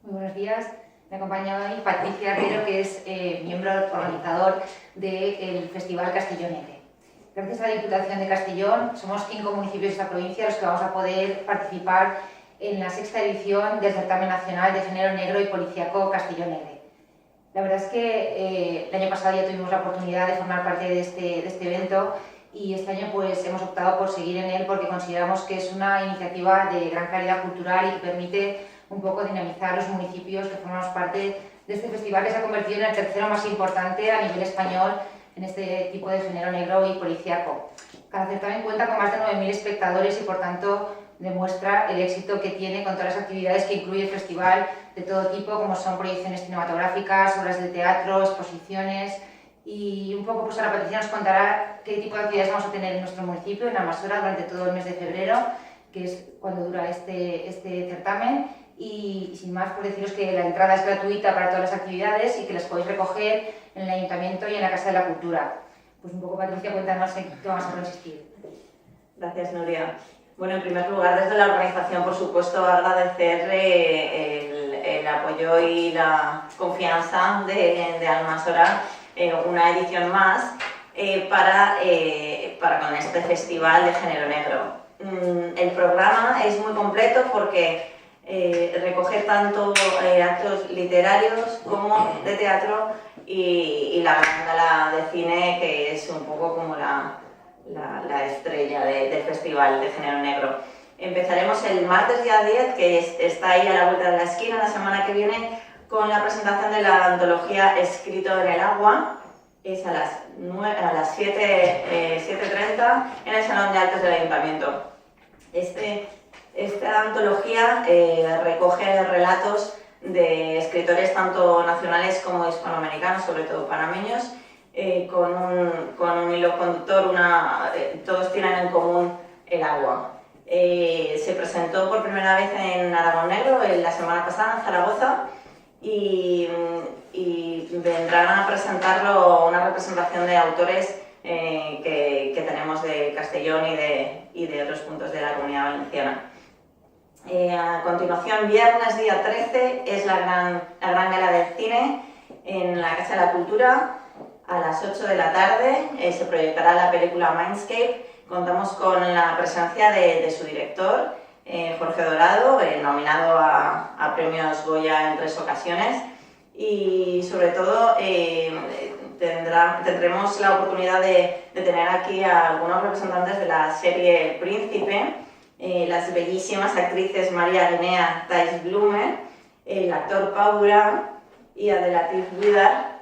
Muy buenos días. Me acompaña hoy Patricia Herrero, que es miembro organizador del Festival Castellón Negre. Gracias a la Diputación de Castellón, somos 5 municipios de esta provincia los que vamos a poder participar en la 6ª edición del Certamen Nacional de Género Negro y Policíaco Castellón Negre. La verdad es que el año pasado ya tuvimos la oportunidad de formar parte de este evento y este año pues hemos optado por seguir en él porque consideramos que es una iniciativa de gran calidad cultural y que permite un poco dinamizar los municipios que formamos parte de este festival, que se ha convertido en el tercero más importante a nivel español en este tipo de género negro y policíaco. Cada certamen cuenta con más de 9.000 espectadores y por tanto demuestra el éxito que tiene con todas las actividades que incluye el festival de todo tipo, como son proyecciones cinematográficas, obras de teatro, exposiciones. Y un poco pues ahora Patricia nos contará qué tipo de actividades vamos a tener en nuestro municipio, en Almassora, durante todo el mes de febrero, que es cuando dura este certamen. Y sin más, por deciros que la entrada es gratuita para todas las actividades y que las podéis recoger en el Ayuntamiento y en la Casa de la Cultura. Pues un poco, Patricia, cuéntanos en qué vamos a consistir. Gracias, Nuria. Bueno, en primer lugar, desde la organización, por supuesto, agradecer el apoyo y la confianza de Almassora, una edición más para con este Festival de Género Negro. El programa es muy completo porque recoge tanto actos literarios como de teatro y la gran gala de cine, que es un poco como la estrella del Festival de Género Negro. Empezaremos el martes día 10, que está ahí a la vuelta de la esquina, la semana que viene, con la presentación de la antología Escrito en el agua. Es a las 7:30 en el Salón de Actos del Ayuntamiento. Esta antología recoge relatos de escritores tanto nacionales como hispanoamericanos, sobre todo panameños, con un hilo conductor, todos tienen en común el agua. Se presentó por primera vez en Aragón Negro la semana pasada en Zaragoza y vendrán a presentarlo una representación de autores que tenemos de Castellón y de otros puntos de la Comunidad Valenciana. A continuación, viernes día 13, es la gran gala del cine en la Casa de la Cultura. A las 8 de la tarde se proyectará la película Mindscape. Contamos con la presencia de su director, Jorge Dorado, nominado a premios Goya en 3 ocasiones. Y sobre todo tendremos la oportunidad de tener aquí a algunos representantes de la serie El Príncipe, las bellísimas actrices María Guinea, Thais Blume, el actor Pau Durán y Adelatif Vidal,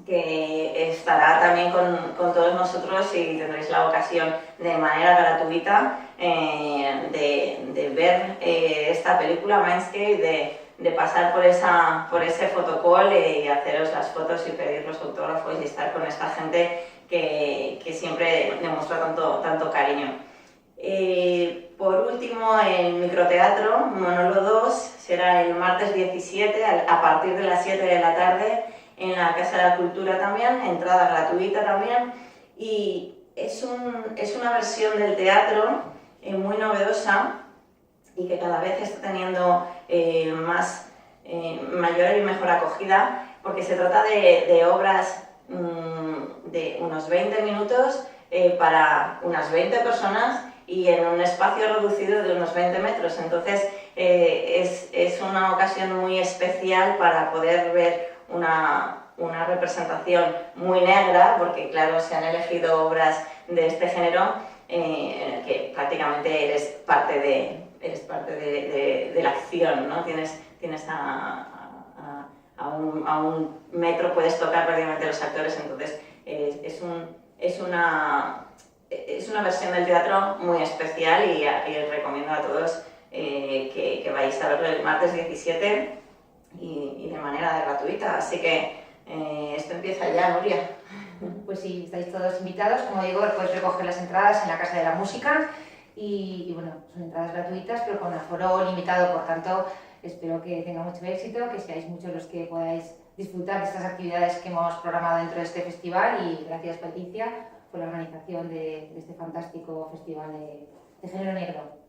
que estará también con todos nosotros y tendréis la ocasión de manera gratuita de ver esta película Mindscape, de pasar por ese fotocall y haceros las fotos y pedir los autógrafos y estar con esta gente que siempre demuestra tanto cariño. Por último, el microteatro Monólogo 2 será el martes 17 a partir de las 7 de la tarde en la Casa de la Cultura también, entrada gratuita también, y es una versión del teatro muy novedosa y que cada vez está teniendo mayor y mejor acogida, porque se trata de obras de unos 20 minutos para unas 20 personas y en un espacio reducido de unos 20 metros. Entonces es una ocasión muy especial para poder ver una representación muy negra, porque claro, se han elegido obras de este género en el que prácticamente eres parte de la acción, ¿no? Tienes a un metro, puedes tocar prácticamente los actores, entonces es una versión del teatro muy especial y recomiendo a todos que vayáis a verlo el martes 17 y de manera gratuita. Así que esto empieza ya, Nuria. Pues sí, estáis todos invitados. Como digo, podéis recoger las entradas en la Casa de la Música y bueno, son entradas gratuitas pero con aforo limitado, por tanto espero que tenga mucho éxito, que seáis muchos los que podáis disfrutar de estas actividades que hemos programado dentro de este festival y gracias, Patricia, por la organización de este fantástico festival de género negro.